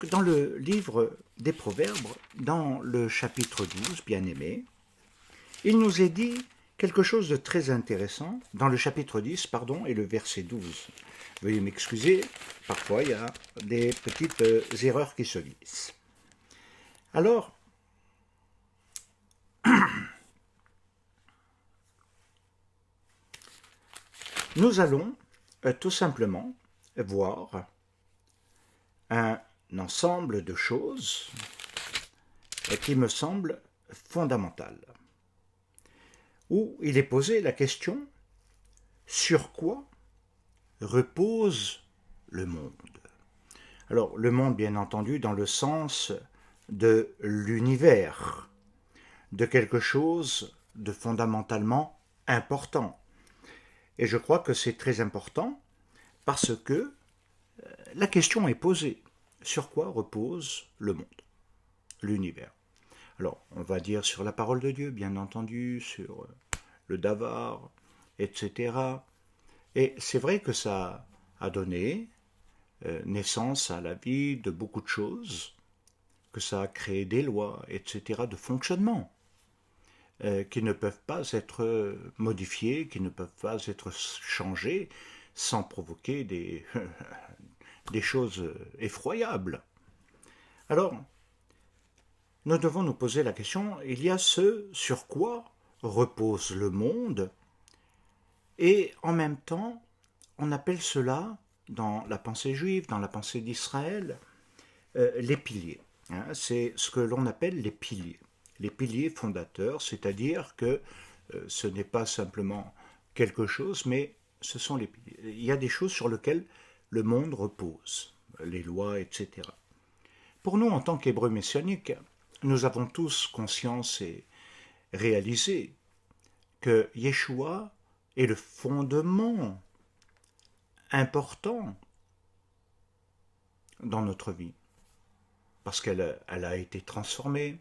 Dans le livre des Proverbes, dans le chapitre 12, bien aimé, il nous est dit quelque chose de très intéressant dans le chapitre 10, pardon, et le verset 12. Veuillez m'excuser, parfois il y a des petites erreurs qui se glissent. Alors, nous allons tout simplement voir un ensemble de choses qui me semblent fondamentales, où il est posé la question sur quoi repose le monde. Alors, le monde, bien entendu, dans le sens de l'univers, de quelque chose de fondamentalement important. Et je crois que c'est très important parce que la question est posée. Sur quoi repose le monde, l'univers? Alors, on va dire sur la parole de Dieu, bien entendu, sur le davar, etc. Et c'est vrai que ça a donné naissance à la vie de beaucoup de choses, que ça a créé des lois, etc., de fonctionnement, qui ne peuvent pas être modifiées, qui ne peuvent pas être changées sans provoquer des choses effroyables. Alors, nous devons nous poser la question, il y a ce sur quoi repose le monde, et en même temps, on appelle cela, dans la pensée juive, dans la pensée d'Israël, les piliers. C'est ce que l'on appelle les piliers. Les piliers fondateurs, c'est-à-dire que ce n'est pas simplement quelque chose, mais ce sont les piliers. Il y a des choses sur lesquelles le monde repose, les lois, etc. Pour nous, en tant qu'Hébreux messianiques, nous avons tous conscience et réalisé que Yeshua est le fondement important dans notre vie, parce qu'elle a été transformée,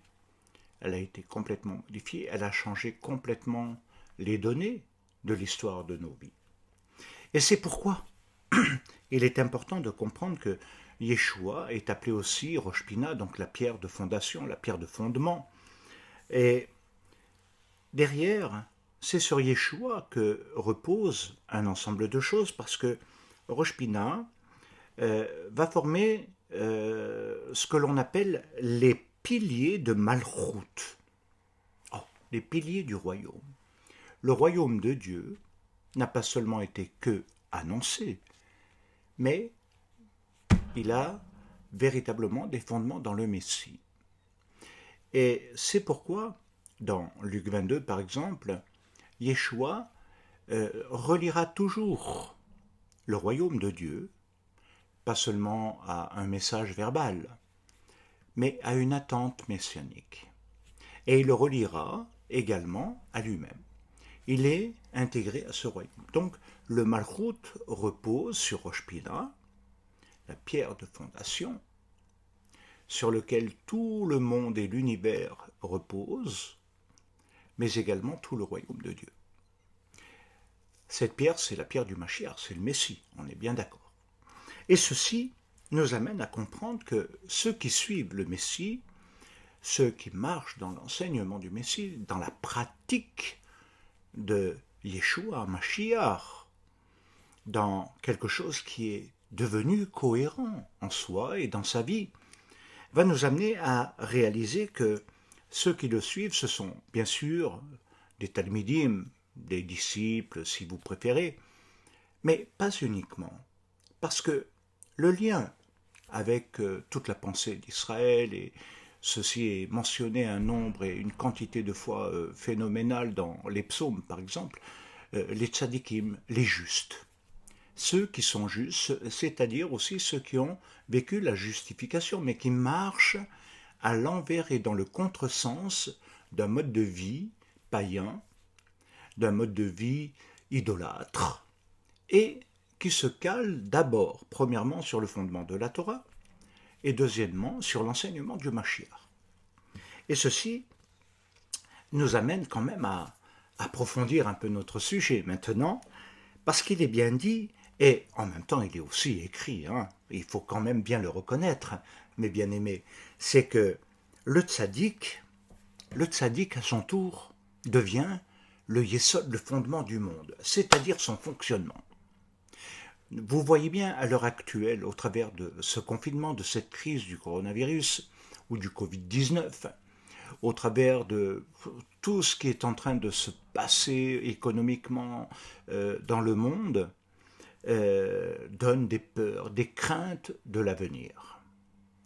elle a été complètement modifiée, elle a changé complètement les données de l'histoire de nos vies. Et c'est pourquoi il est important de comprendre que Yeshua est appelé aussi Rosh Pina, donc la pierre de fondation, la pierre de fondement. Et derrière, c'est sur Yeshua que repose un ensemble de choses, parce que Rosh Pina va former ce que l'on appelle les piliers de Malchut. Oh, les piliers du royaume. Le royaume de Dieu n'a pas seulement été que annoncé, mais il a véritablement des fondements dans le Messie. Et c'est pourquoi, dans Luc 22 par exemple, Yeshua reliera toujours le royaume de Dieu, pas seulement à un message verbal, mais à une attente messianique. Et il le reliera également à lui-même. Il est intégré à ce royaume. Donc le Malchut repose sur Rosh Pina, la pierre de fondation, sur lequel tout le monde et l'univers reposent, mais également tout le royaume de Dieu. Cette pierre, c'est la pierre du Mashiach, c'est le Messie, on est bien d'accord. Et ceci nous amène à comprendre que ceux qui suivent le Messie, ceux qui marchent dans l'enseignement du Messie, dans la pratique de Yeshua, Mashiach, dans quelque chose qui est devenu cohérent en soi et dans sa vie, va nous amener à réaliser que ceux qui le suivent, ce sont bien sûr des talmidim, des disciples si vous préférez, mais pas uniquement, parce que le lien avec toute la pensée d'Israël, et ceci est mentionné un nombre et une quantité de fois phénoménale dans les psaumes par exemple, les tzadikim, les justes. Ceux qui sont justes, c'est-à-dire aussi ceux qui ont vécu la justification, mais qui marchent à l'envers et dans le contresens d'un mode de vie païen, d'un mode de vie idolâtre, et qui se calent d'abord, premièrement, sur le fondement de la Torah, et deuxièmement, sur l'enseignement du Mashiach. Et ceci nous amène quand même à approfondir un peu notre sujet maintenant, parce qu'il est bien dit, et en même temps il est aussi écrit, il faut quand même bien le reconnaître, mes bien-aimés, c'est que le tzaddik à son tour devient le yesod, le fondement du monde, c'est-à-dire son fonctionnement. Vous voyez bien à l'heure actuelle, au travers de ce confinement, de cette crise du coronavirus ou du Covid-19, au travers de tout ce qui est en train de se passer économiquement dans le monde, donne des peurs, des craintes de l'avenir.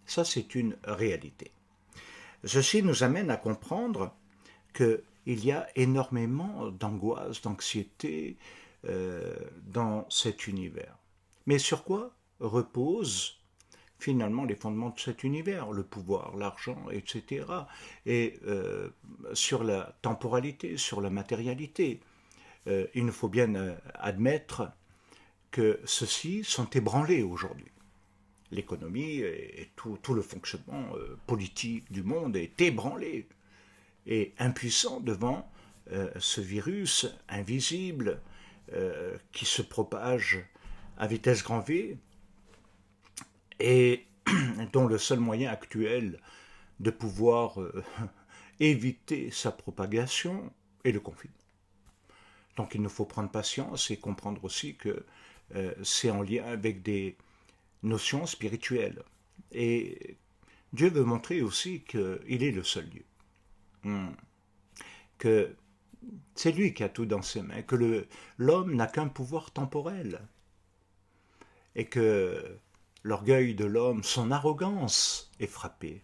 Ça, c'est une réalité. Ceci nous amène à comprendre qu'il y a énormément d'angoisse, d'anxiété dans cet univers. Mais sur quoi reposent finalement les fondements de cet univers, le pouvoir, l'argent, etc. Et sur la temporalité, sur la matérialité. Il nous faut bien admettre que ceux-ci sont ébranlés aujourd'hui. L'économie et tout le fonctionnement politique du monde est ébranlé et impuissant devant ce virus invisible qui se propage à vitesse grand V et dont le seul moyen actuel de pouvoir éviter sa propagation est le confinement. Donc il nous faut prendre patience et comprendre aussi que c'est en lien avec des notions spirituelles. Et Dieu veut montrer aussi qu'il est le seul Dieu. Que c'est lui qui a tout dans ses mains, que l'homme n'a qu'un pouvoir temporel. Et que l'orgueil de l'homme, son arrogance est frappée.